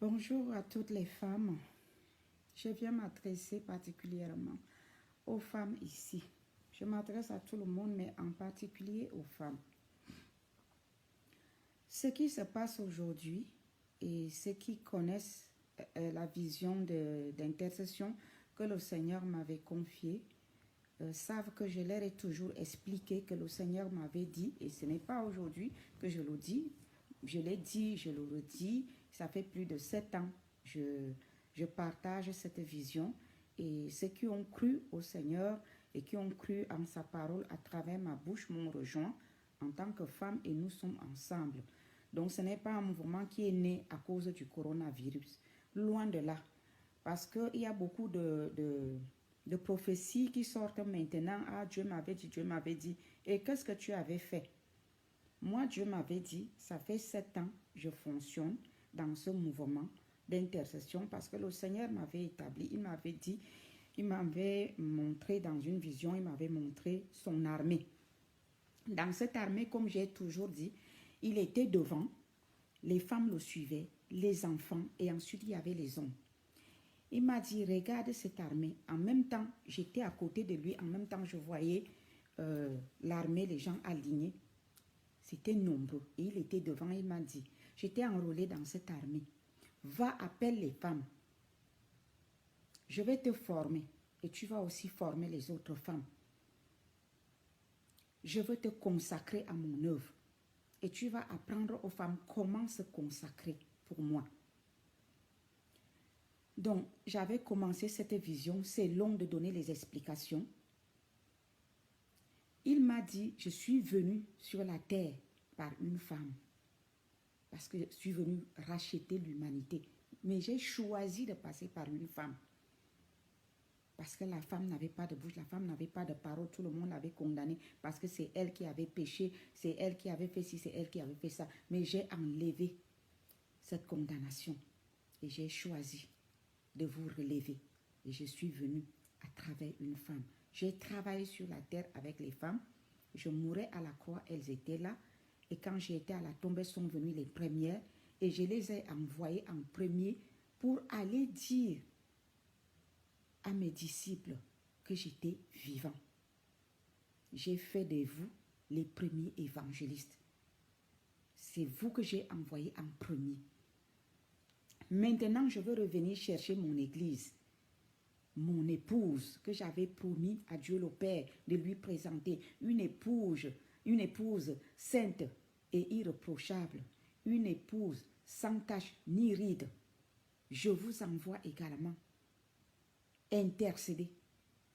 Bonjour à toutes les femmes. Je viens m'adresser particulièrement aux femmes ici. Je m'adresse à tout le monde, mais en particulier aux femmes. Ce qui se passe aujourd'hui et ceux qui connaissent la vision d'intercession que le Seigneur m'avait confiée savent que je leur ai toujours expliqué que le Seigneur m'avait dit, et ce n'est pas aujourd'hui que je le dis, je l'ai dit, je le redis, ça fait plus de 7 ans, je partage cette vision et ceux qui ont cru au Seigneur et qui ont cru en sa parole à travers ma bouche m'ont rejoint en tant que femme et nous sommes ensemble. Donc ce n'est pas un mouvement qui est né à cause du coronavirus, loin de là, parce qu'il y a beaucoup de prophéties qui sortent maintenant. Ah, Dieu m'avait dit, Dieu m'avait dit. Et qu'est-ce que tu avais fait? Moi, Dieu m'avait dit, ça fait 7 ans, je fonctionne dans ce mouvement d'intercession parce que le Seigneur m'avait établi, il m'avait dit, il m'avait montré dans une vision, il m'avait montré son armée. Dans cette armée, comme j'ai toujours dit, il était devant, les femmes le suivaient, les enfants et ensuite il y avait les hommes. Il m'a dit, regarde cette armée. En même temps, j'étais à côté de lui. En même temps, je voyais l'armée, les gens alignés. C'était nombreux. Et il était devant. Il m'a dit, j'étais enrôlée dans cette armée. Va, appelle les femmes. Je vais te former. Et tu vas aussi former les autres femmes. Je veux te consacrer à mon œuvre. Et tu vas apprendre aux femmes comment se consacrer pour moi. Donc, j'avais commencé cette vision, c'est long de donner les explications. Il m'a dit, je suis venu sur la terre par une femme, parce que je suis venu racheter l'humanité. Mais j'ai choisi de passer par une femme, parce que la femme n'avait pas de bouche, la femme n'avait pas de parole, tout le monde l'avait condamnée, parce que c'est elle qui avait péché, c'est elle qui avait fait ci, c'est elle qui avait fait ça. Mais j'ai enlevé cette condamnation et j'ai choisi de vous relever. Et je suis venue à travers une femme. J'ai travaillé sur la terre avec les femmes. Je mourais à la croix, elles étaient là. Et quand j'étais à la tombe, elles sont venues les premières. Et je les ai envoyées en premier pour aller dire à mes disciples que j'étais vivant. J'ai fait de vous les premiers évangélistes. C'est vous que j'ai envoyé en premier. Maintenant, je veux revenir chercher mon église, mon épouse que j'avais promis à Dieu le Père de lui présenter, une épouse sainte et irréprochable, une épouse sans tache ni ride. Je vous envoie également intercéder,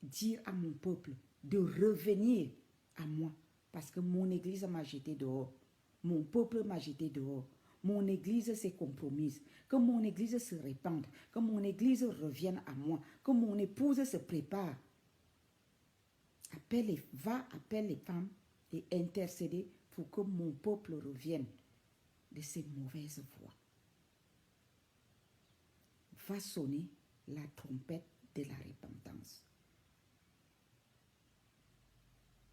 dire à mon peuple de revenir à moi parce que mon église m'a jeté dehors, mon peuple m'a jeté dehors. Mon église s'est compromise, que mon église se répande, que mon église revienne à moi, que mon épouse se prépare. Appelle les femmes et intercéder pour que mon peuple revienne de ses mauvaises voies. Va sonner la trompette de la repentance.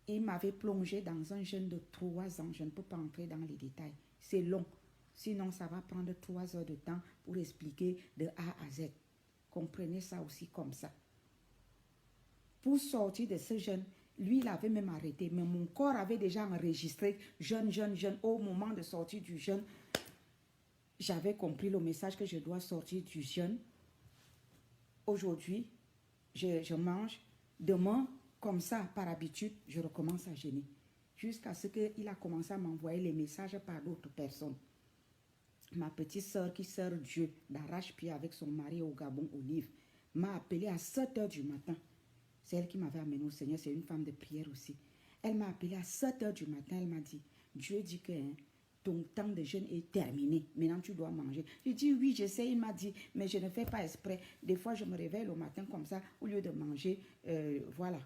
Il m'avait plongé dans un jeûne de 3 ans. Je ne peux pas entrer dans les détails. C'est long. Sinon, ça va prendre 3 heures de temps pour expliquer de A à Z. Comprenez ça aussi comme ça. Pour sortir de ce jeûne, lui, il avait même arrêté. Mais mon corps avait déjà enregistré jeûne. Au moment de sortir du jeûne, j'avais compris le message que je dois sortir du jeûne. Aujourd'hui, je mange. Demain, comme ça, par habitude, je recommence à jeûner. Jusqu'à ce qu'il a commencé à m'envoyer les messages par d'autres personnes. Ma petite soeur qui sert Dieu d'arrache-pied avec son mari au Gabon, Olive, m'a appelé à 7 heures du matin. C'est elle qui m'avait amené au Seigneur, c'est une femme de prière aussi. Elle m'a appelé à 7 heures du matin, elle m'a dit, Dieu dit que ton temps de jeûne est terminé, maintenant tu dois manger. J'ai dit oui, je sais, il m'a dit, mais je ne fais pas exprès. Des fois, je me réveille le matin comme ça, au lieu de manger, voilà.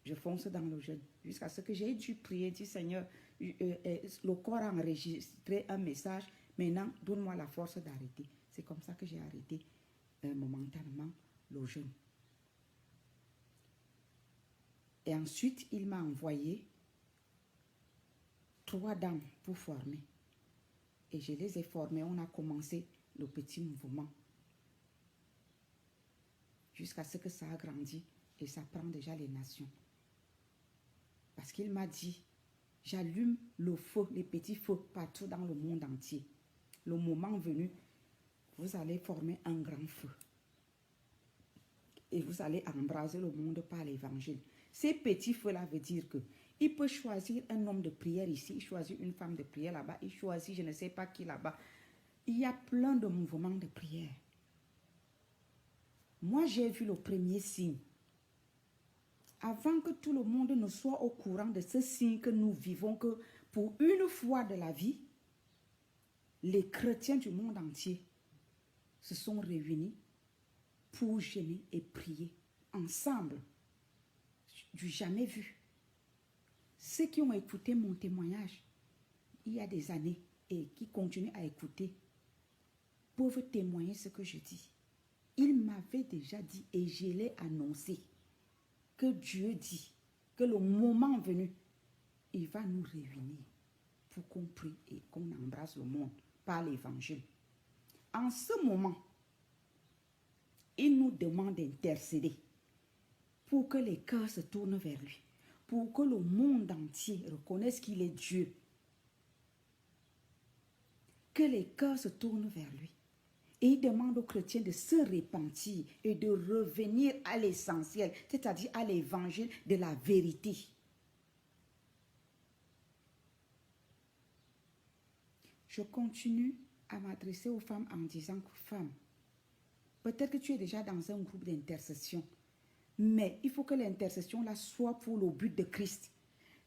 Je fonce dans le jeûne jusqu'à ce que j'ai dû prier, dit Seigneur, le corps a enregistré un message, maintenant donne-moi la force d'arrêter. C'est comme ça que j'ai arrêté momentanément le jeûne. Et ensuite, il m'a envoyé 3 dames pour former. Et je les ai formées. On a commencé le petit mouvement. Jusqu'à ce que ça a grandi et ça prend déjà les nations. Parce qu'il m'a dit, j'allume le feu, les petits feux partout dans le monde entier. Le moment venu, vous allez former un grand feu. Et vous allez embraser le monde par l'évangile. Ces petits feux-là veut dire que il peut choisir un homme de prière ici, il choisit une femme de prière là-bas, il choisit je ne sais pas qui là-bas. Il y a plein de mouvements de prière. Moi, j'ai vu le premier signe. Avant que tout le monde ne soit au courant de ce signe que nous vivons, que pour une fois de la vie, les chrétiens du monde entier se sont réunis pour jeûner et prier ensemble. Du jamais vu. Ceux qui ont écouté mon témoignage il y a des années et qui continuent à écouter peuvent témoigner ce que je dis. Il m'avait déjà dit et je l'ai annoncé que Dieu dit que le moment venu, il va nous réunir pour qu'on prie et qu'on embrasse le monde par l'évangile. En ce moment, il nous demande d'intercéder pour que les cœurs se tournent vers lui, pour que le monde entier reconnaisse qu'il est Dieu, que les cœurs se tournent vers lui. Et il demande aux chrétiens de se repentir et de revenir à l'essentiel, c'est-à-dire à l'évangile de la vérité. Je continue à m'adresser aux femmes en disant que femmes, peut-être que tu es déjà dans un groupe d'intercession, mais il faut que l'intercession là soit pour le but de Christ,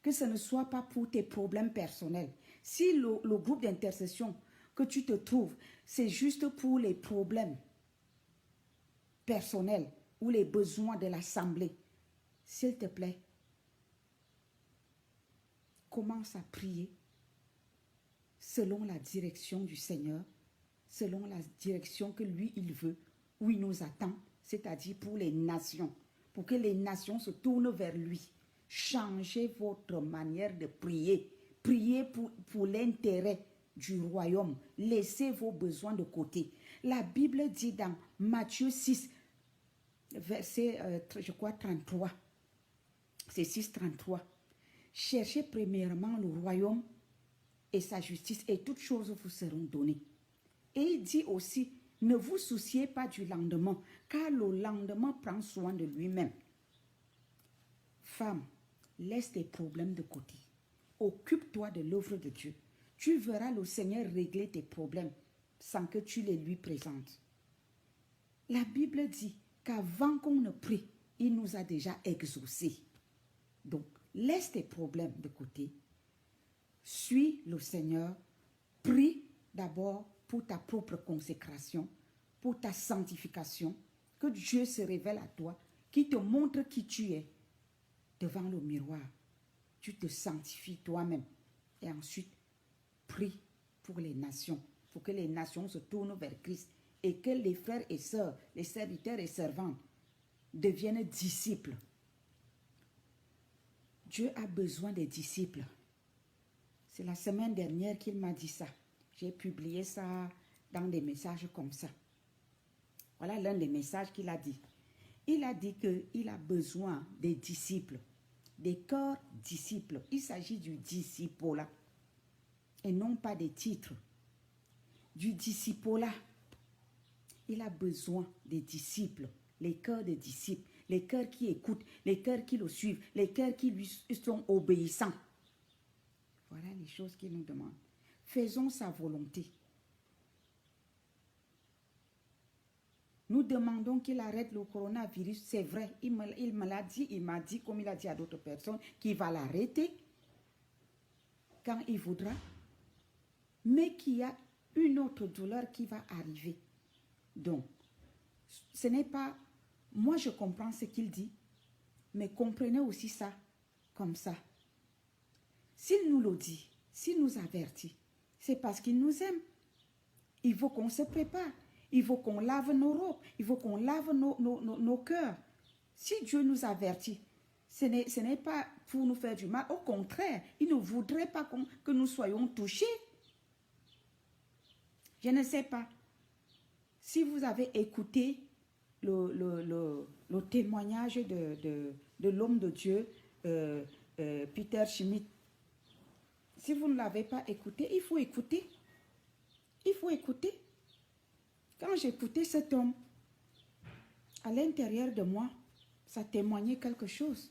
que ce ne soit pas pour tes problèmes personnels. Si le groupe d'intercession que tu te trouves, c'est juste pour les problèmes personnels ou les besoins de l'assemblée, s'il te plaît, commence à prier selon la direction du Seigneur, selon la direction que lui, il veut, où il nous attend, c'est-à-dire pour les nations, pour que les nations se tournent vers lui. Changez votre manière de prier. Priez pour l'intérêt du royaume. Laissez vos besoins de côté. La Bible dit dans Matthieu 6, verset, je crois, 33. C'est 6, 33. Cherchez premièrement le royaume et sa justice, et toutes choses vous seront données. Et il dit aussi, ne vous souciez pas du lendemain, car le lendemain prend soin de lui-même. Femme, laisse tes problèmes de côté. Occupe-toi de l'œuvre de Dieu. Tu verras le Seigneur régler tes problèmes sans que tu les lui présentes. La Bible dit qu'avant qu'on ne prie, il nous a déjà exaucés. Donc, laisse tes problèmes de côté. Suis le Seigneur. Prie d'abord pour ta propre consécration, pour ta sanctification, que Dieu se révèle à toi, qui te montre qui tu es devant le miroir. Tu te sanctifies toi-même et ensuite prie pour les nations, pour que les nations se tournent vers Christ et que les frères et sœurs, les serviteurs et servantes deviennent disciples. Dieu a besoin des disciples. C'est la semaine dernière qu'il m'a dit ça. J'ai publié ça dans des messages comme ça. Voilà l'un des messages qu'il a dit. Il a dit qu'il a besoin des disciples, des cœurs disciples. Il s'agit du discipolat et non pas des titres. Du discipolat. Il a besoin des disciples, les cœurs des disciples, les cœurs qui écoutent, les cœurs qui le suivent, les cœurs qui lui sont obéissants. Voilà les choses qu'il nous demande. Faisons sa volonté. Nous demandons qu'il arrête le coronavirus. C'est vrai, il me l'a dit, il m'a dit, comme il a dit à d'autres personnes, qu'il va l'arrêter quand il voudra, mais qu'il y a une autre douleur qui va arriver. Donc, ce n'est pas... Moi, je comprends ce qu'il dit, mais comprenez aussi ça comme ça. S'il nous le dit, s'il nous avertit, c'est parce qu'il nous aime. Il faut qu'on se prépare. Il faut qu'on lave nos robes. Il faut qu'on lave nos cœurs. Si Dieu nous avertit, ce n'est pas pour nous faire du mal. Au contraire, il ne voudrait pas que nous soyons touchés. Je ne sais pas. si vous avez écouté le témoignage de l'homme de Dieu, Peter Schmidt, si vous ne l'avez pas écouté, il faut écouter. Il faut écouter. Quand j'écoutais cet homme, à l'intérieur de moi, ça témoignait quelque chose.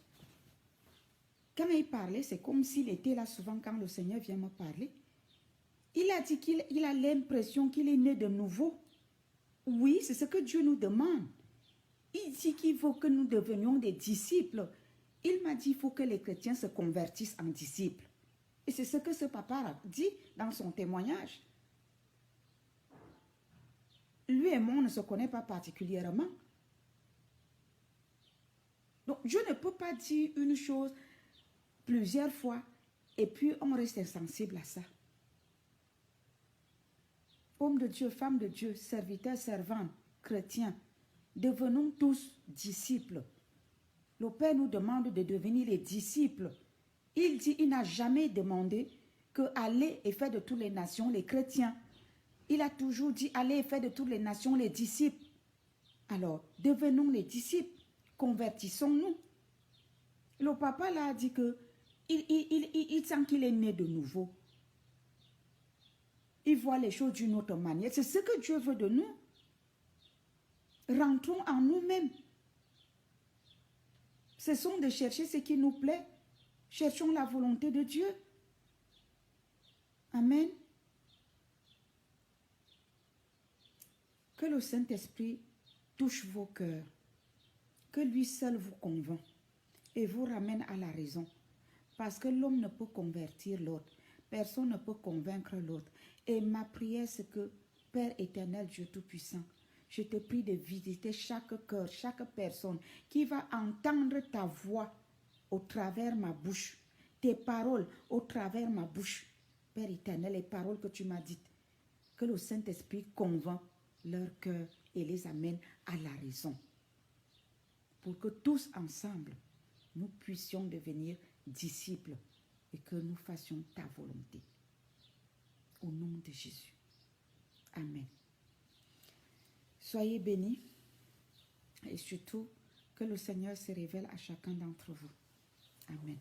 Quand il parlait, c'est comme s'il était là souvent quand le Seigneur vient me parler. Il a dit qu'il a l'impression qu'il est né de nouveau. Oui, c'est ce que Dieu nous demande. Il dit qu'il faut que nous devenions des disciples. Il m'a dit qu'il faut que les chrétiens se convertissent en disciples. Et c'est ce que ce papa a dit dans son témoignage. Lui et moi, on ne se connaît pas particulièrement. Donc, je ne peux pas dire une chose plusieurs fois et puis on reste insensible à ça. Hommes de Dieu, femmes de Dieu, serviteurs, servantes, chrétiens, devenons tous disciples. Le Père nous demande de devenir les disciples. Il dit, il n'a jamais demandé que aller et faire de toutes les nations les chrétiens. Il a toujours dit, allez et faire de toutes les nations les disciples. Alors, devenons les disciples. Convertissons-nous. Le papa là a dit que il sent qu'il est né de nouveau. Il voit les choses d'une autre manière. C'est ce que Dieu veut de nous. Rentrons en nous-mêmes. Cessons de chercher ce qui nous plaît. Cherchons la volonté de Dieu. Amen. Que le Saint-Esprit touche vos cœurs. Que lui seul vous convainc et vous ramène à la raison. Parce que l'homme ne peut convertir l'autre. Personne ne peut convaincre l'autre. Et ma prière, c'est que, Père éternel, Dieu Tout-Puissant, je te prie de visiter chaque cœur, chaque personne qui va entendre ta voix au travers ma bouche, tes paroles au travers ma bouche. Père éternel, les paroles que tu m'as dites, que le Saint-Esprit convainc leur cœur et les amène à la raison. Pour que tous ensemble, nous puissions devenir disciples et que nous fassions ta volonté. Au nom de Jésus. Amen. Soyez bénis et surtout que le Seigneur se révèle à chacun d'entre vous. Amen.